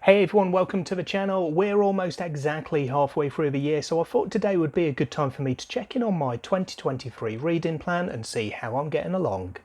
Hey everyone, welcome to the channel. We're almost exactly halfway through the year, so I thought today would be a good time for me to check in on my 2023 reading plan and see how I'm getting along.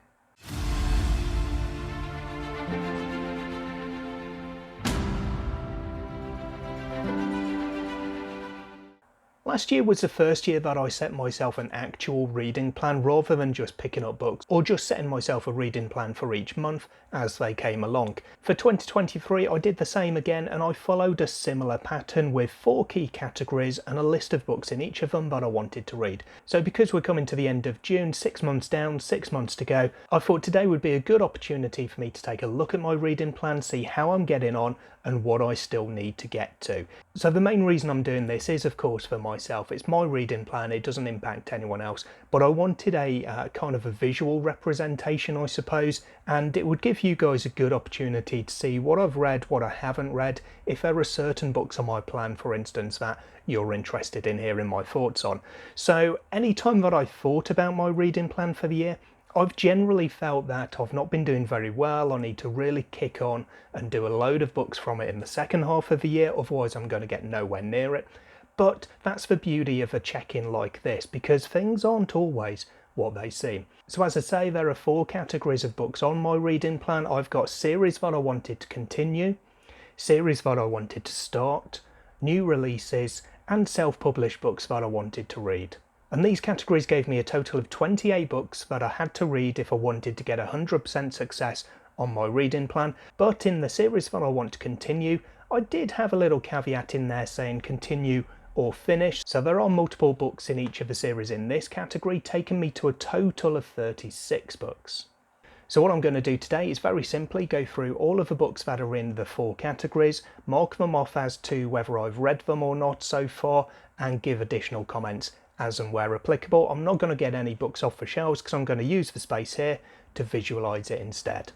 Last year was the first year that I set myself an actual reading plan rather than just picking up books or just setting myself a reading plan for each month as they came along. For 2023 I did the same again, and I followed a similar pattern with 4 key categories and a list of books in each of them that I wanted to read. So because we're coming to the end of June, 6 months down, 6 months to go, I thought today would be a good opportunity for me to take a look at my reading plan, see how I'm getting on and what I still need to get to. So the main reason I'm doing this is of course for myself. It's my reading plan, it doesn't impact anyone else, but I wanted a kind of a visual representation, I suppose, and it would give you guys a good opportunity to see what I've read, what I haven't read, if there are certain books on my plan, for instance, that you're interested in hearing my thoughts on. So anytime that I thought about my reading plan for the year, I've generally felt that I've not been doing very well. I need to really kick on and do a load of books from it in the second half of the year, otherwise I'm going to get nowhere near it. But that's the beauty of a check-in like this, because things aren't always what they seem. So as I say, there are 4 categories of books on my reading plan. I've got series that I wanted to continue, series that I wanted to start, new releases, and self-published books that I wanted to read. And these categories gave me a total of 28 books that I had to read if I wanted to get 100% success on my reading plan. But in the series that I want to continue, I did have a little caveat in there saying continue or finish. So there are multiple books in each of the series in this category, taking me to a total of 36 books. So what I'm going to do today is very simply go through all of the books that are in the 4 categories, mark them off as to whether I've read them or not so far, and give additional comments as and where applicable. I'm not going to get any books off the shelves because I'm going to use the space here to visualize it instead.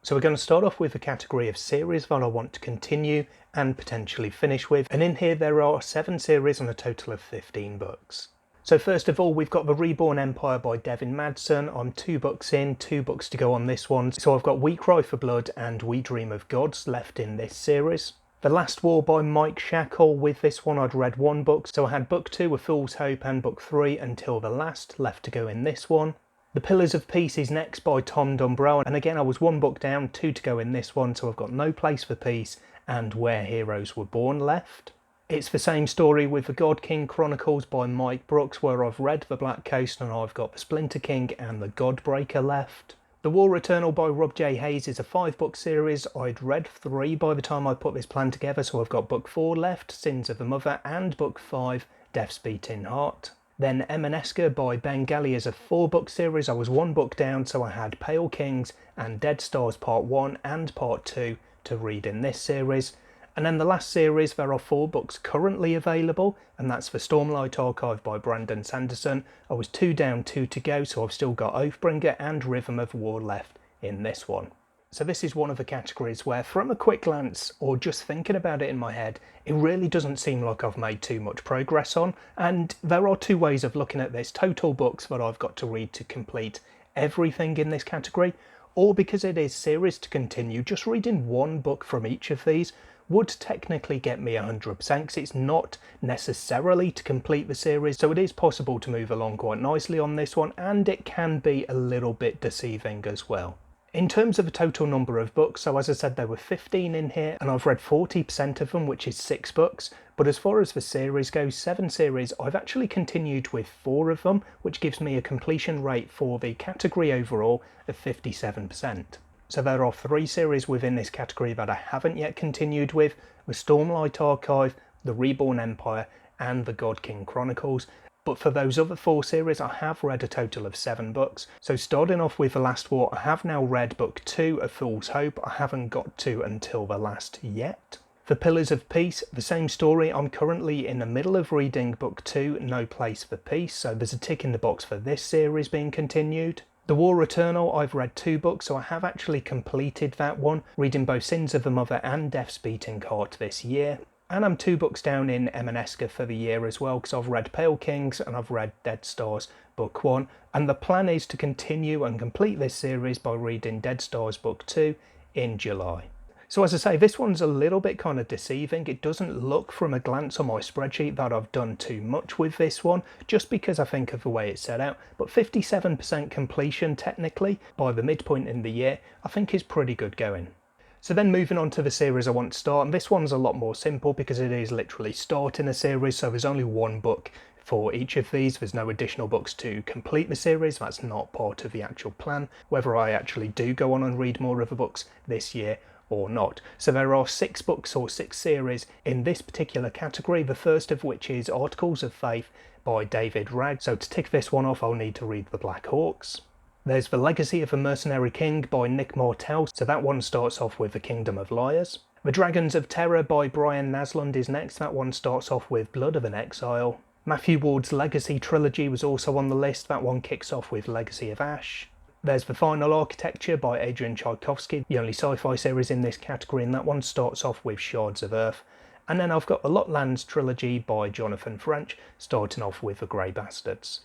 So we're going to start off with the category of series that I want to continue and potentially finish with, and in here there are 7 series and a total of 15 books. So first of all, we've got The Reborn Empire by Devin Madsen. I'm 2 books in, 2 books to go on this one. So I've got We Cry for Blood and We Dream of Gods left in this series. The Last War by Mike Shackle. With this one I'd read 1 book, so I had book 2, A Fool's Hope, and book 3, Until the Last, left to go in this one. The Pillars of Peace is next by Tom Dumbrell, and again I was 1 book down, 2 to go in this one, so I've got No Place for Peace and Where Heroes Were Born left. It's the same story with The God King Chronicles by Mike Brooks, where I've read The Black Coast and I've got The Splinter King and The Godbreaker left. The War Eternal by Rob J. Hayes is a 5-book series. I'd read 3 by the time I put this plan together, so I've got book 4 left, Sins of the Mother, and book 5, Death's Beating Heart. Then Emaneska by Ben Galley is a 4-book series. I was 1 book down, so I had Pale Kings and Dead Stars Part 1 and Part 2 to read in this series. And then the last series, there are 4 books currently available, and that's the Stormlight Archive by Brandon Sanderson. I was 2 down, 2 to go, so I've still got Oathbringer and Rhythm of War left in this one. So this is one of the categories where, from a quick glance or just thinking about it in my head, it really doesn't seem like I've made too much progress on. And there are 2 ways of looking at this: total books that I've got to read to complete everything in this category, or because it is series to continue, just reading 1 book from each of these would technically get me 100%, because it's not necessarily to complete the series, so it is possible to move along quite nicely on this one, and it can be a little bit deceiving as well. In terms of the total number of books, so as I said, there were 15 in here, and I've read 40% of them, which is 6 books. But as far as the series goes, 7 series, I've actually continued with 4 of them, which gives me a completion rate for the category overall of 57%. So there are 3 series within this category that I haven't yet continued with: the Stormlight Archive, The Reborn Empire, and The God King Chronicles. But for those other 4 series, I have read a total of 7 books. So starting off with The Last War, I have now read book 2, A Fool's Hope. I haven't got to Until the Last yet. For Pillars of Peace, the same story. I'm currently in the middle of reading book 2, No Place for Peace, so there's a tick in the box for this series being continued. The War Eternal, I've read 2 books, so I have actually completed that one, reading both Sins of the Mother and Death's Beating Heart this year. And I'm 2 books down in Emaneska for the year as well, because I've read Pale Kings and I've read Dead Stars Book 1. And the plan is to continue and complete this series by reading Dead Stars Book 2 in July. So as I say, this one's a little bit kind of deceiving. It doesn't look from a glance on my spreadsheet that I've done too much with this one, just because I think of the way it's set out. But 57% completion technically by the midpoint in the year, I think is pretty good going. So then moving on to the series I want to start, and this one's a lot more simple because it is literally starting a series, so there's only one book for each of these. There's no additional books to complete the series. That's not part of the actual plan, whether I actually do go on and read more of the books this year or not. So there are 6 books or 6 series in this particular category, the first of which is Articles of Faith by David Ragg. So to tick this one off, I'll need to read The Black Hawks. There's The Legacy of a Mercenary King by Nick Martell, so that one starts off with The Kingdom of Liars. The Dragons of Terror by Brian Naslund is next, that one starts off with Blood of an Exile. Matthew Ward's Legacy trilogy was also on the list, that one kicks off with Legacy of Ash. There's The Final Architecture by Adrian Tchaikovsky, the only sci-fi series in this category, and that one starts off with Shards of Earth. And then I've got the Lotlands trilogy by Jonathan French, starting off with The Grey Bastards.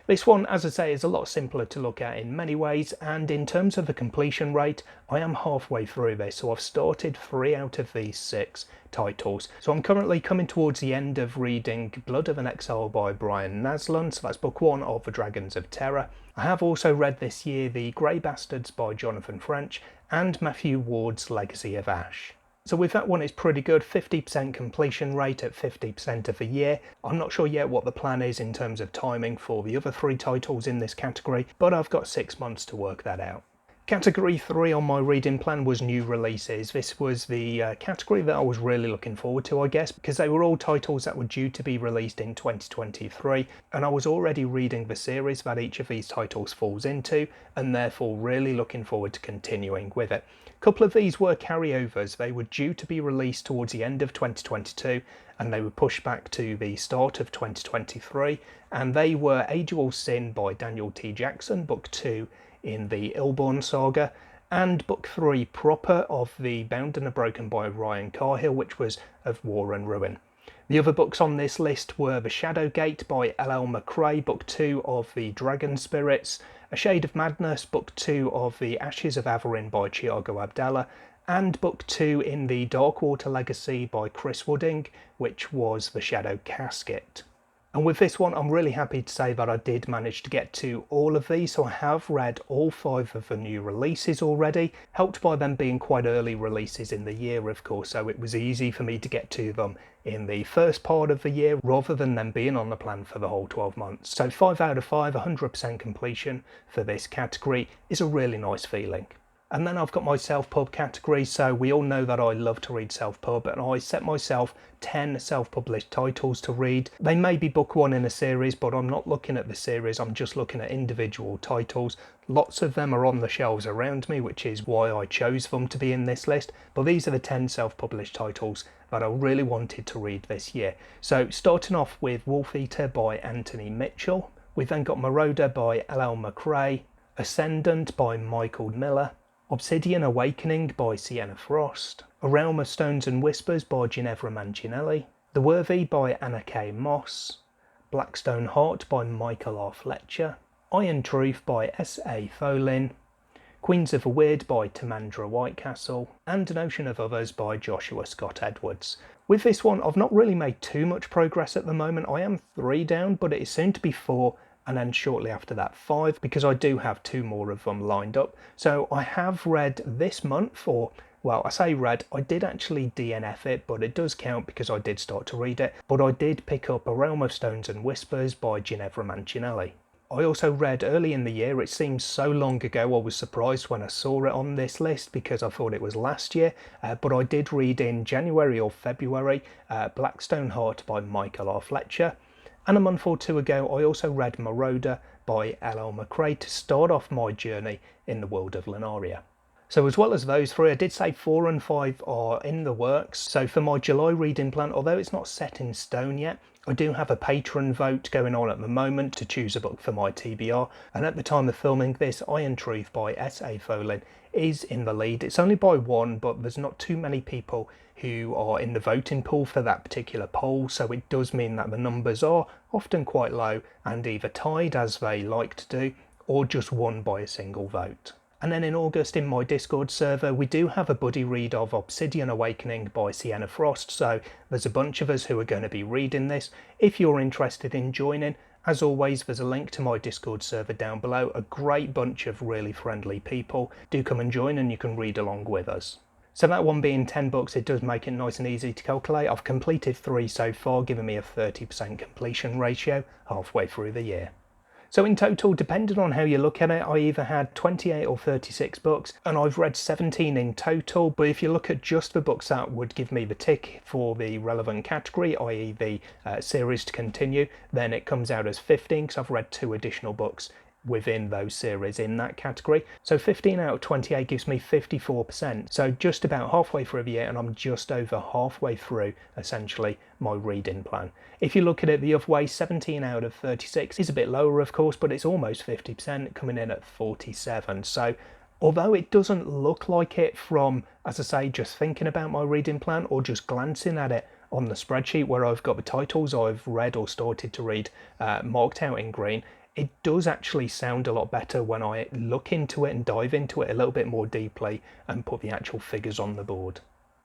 This one, as I say, is a lot simpler to look at in many ways, and in terms of the completion rate, I am halfway through this, so I've started 3 out of these 6 titles. So I'm currently coming towards the end of reading Blood of an Exile by Brian Naslund, so that's book 1 of The Dragons of Terror. I have also read this year The Grey Bastards by Jonathan French and Matthew Ward's Legacy of Ash. So with that one, it's pretty good, 50% completion rate at 50% of the year. I'm not sure yet what the plan is in terms of timing for the other 3 titles in this category, but I've got 6 months to work that out. Category 3 on my reading plan was new releases. This was the category that I was really looking forward to, I guess, because they were all titles that were due to be released in 2023, and I was already reading the series that each of these titles falls into, and therefore really looking forward to continuing with it. A couple of these were carryovers. They were due to be released towards the end of 2022, and they were pushed back to the start of 2023, and they were Age of All Sin by Daniel T. Jackson, Book 2 in the Illborn saga, and Book 3 proper of the Bound and the Broken by Ryan Carhill, which was of War and Ruin. The other books on this list were The Shadow Gate by L.L. McRae, Book 2 of the Dragon Spirits, A Shade of Madness, Book 2 of the Ashes of Averin by Thiago Abdallah, and Book 2 in the Darkwater Legacy by Chris Wooding, which was The Shadow Casket. And with this one, I'm really happy to say that I did manage to get to all of these, so I have read all 5 of the new releases already, helped by them being quite early releases in the year, of course, so it was easy for me to get to them in the first part of the year, rather than them being on the plan for the whole 12 months. So 5 out of 5, 100% completion for this category is a really nice feeling. And then I've got my self-pub category, so we all know that I love to read self-pub, and I set myself 10 self-published titles to read. They may be book 1 in a series, but I'm not looking at the series, I'm just looking at individual titles. Lots of them are on the shelves around me, which is why I chose them to be in this list, but these are the 10 self-published titles that I really wanted to read this year. So starting off with Wolf Eater by Anthony Mitchell, we've then got Marauder by L.L. McRae, Ascendant by Michael Miller, Obsidian Awakening by Sienna Frost, A Realm of Stones and Whispers by Ginevra Mancinelli, The Worthy by Anna K. Moss, Blackstone Heart by Michael R. Fletcher, Iron Truth by S.A. Folin, Queens of the Weird by Tamandra Whitecastle, and An Ocean of Others by Joshua Scott Edwards. With this one, I've not really made too much progress at the moment. I am 3 down, but it is soon to be 4, and then shortly after that 5, because I do have 2 more of them lined up. So I have read this month, or well, I say read, I did actually DNF it, but it does count because I did start to read it, but I did pick up A Realm of Stones and Whispers by Ginevra Mancinelli. I also read early in the year, it seems so long ago, I was surprised when I saw it on this list because I thought it was last year, but I did read in January or February, Blackstone Heart by Michael R. Fletcher. And a month or 2 ago, I also read Marauder by L.L. McRae to start off my journey in the world of Lunaria. So as well as those 3, I did say 4 and 5 are in the works. So for my July reading plan, although it's not set in stone yet, I do have a patron vote going on at the moment to choose a book for my TBR. And at the time of filming this, Iron Truth by S.A. Folin is in the lead. It's only by 1, but there's not too many people who are in the voting pool for that particular poll, so it does mean that the numbers are often quite low and either tied, as they like to do, or just won by a single vote. And then in August in my Discord server, we do have a buddy read of Obsidian Awakening by Sienna Frost, so there's a bunch of us who are going to be reading this. If you're interested in joining, as always, there's a link to my Discord server down below, a great bunch of really friendly people. Do come and join and you can read along with us. So that one being 10 books, it does make it nice and easy to calculate. I've completed 3 so far, giving me a 30% completion ratio halfway through the year. So in total, depending on how you look at it, I either had 28 or 36 books, and I've read 17 in total. But if you look at just the books that would give me the tick for the relevant category, i.e. the series to continue, then it comes out as 15 because I've read 2 additional books within those series in that category. So 15 out of 28 gives me 54%. So just about halfway through the year, and I'm just over halfway through essentially my reading plan. If you look at it the other way, 17 out of 36 is a bit lower of course, but it's almost 50%, coming in at 47. So although it doesn't look like it from, as I say, just thinking about my reading plan or just glancing at it on the spreadsheet where I've got the titles I've read or started to read marked out in green, it does actually sound a lot better when I look into it and dive into it a little bit more deeply and put the actual figures on the board.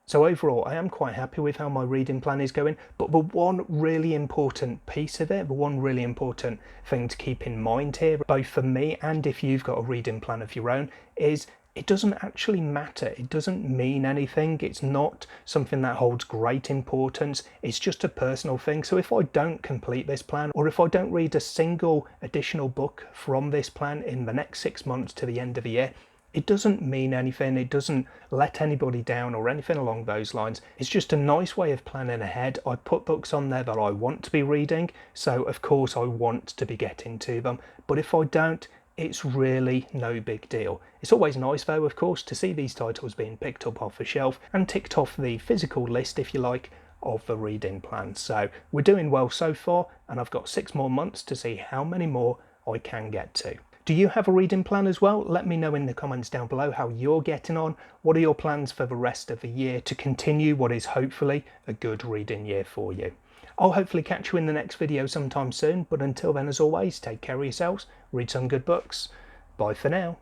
So overall, I am quite happy with how my reading plan is going, but the one really important piece of it, the one really important thing to keep in mind here, both for me and if you've got a reading plan of your own, is it doesn't actually matter. It doesn't mean anything. It's not something that holds great importance. It's just a personal thing. So if I don't complete this plan, or if I don't read a single additional book from this plan in the next 6 months to the end of the year, it doesn't mean anything. It doesn't let anybody down or anything along those lines. It's just a nice way of planning ahead. I put books on there that I want to be reading, so of course I want to be getting to them. But if I don't, it's really no big deal. It's always nice though, of course, to see these titles being picked up off the shelf and ticked off the physical list, if you like, of the reading plan. So we're doing well so far, and I've got 6 more months to see how many more I can get to. Do you have a reading plan as well? Let me know in the comments down below how you're getting on. What are your plans for the rest of the year to continue what is hopefully a good reading year for you? I'll hopefully catch you in the next video sometime soon, but until then, as always, take care of yourselves, read some good books. Bye for now.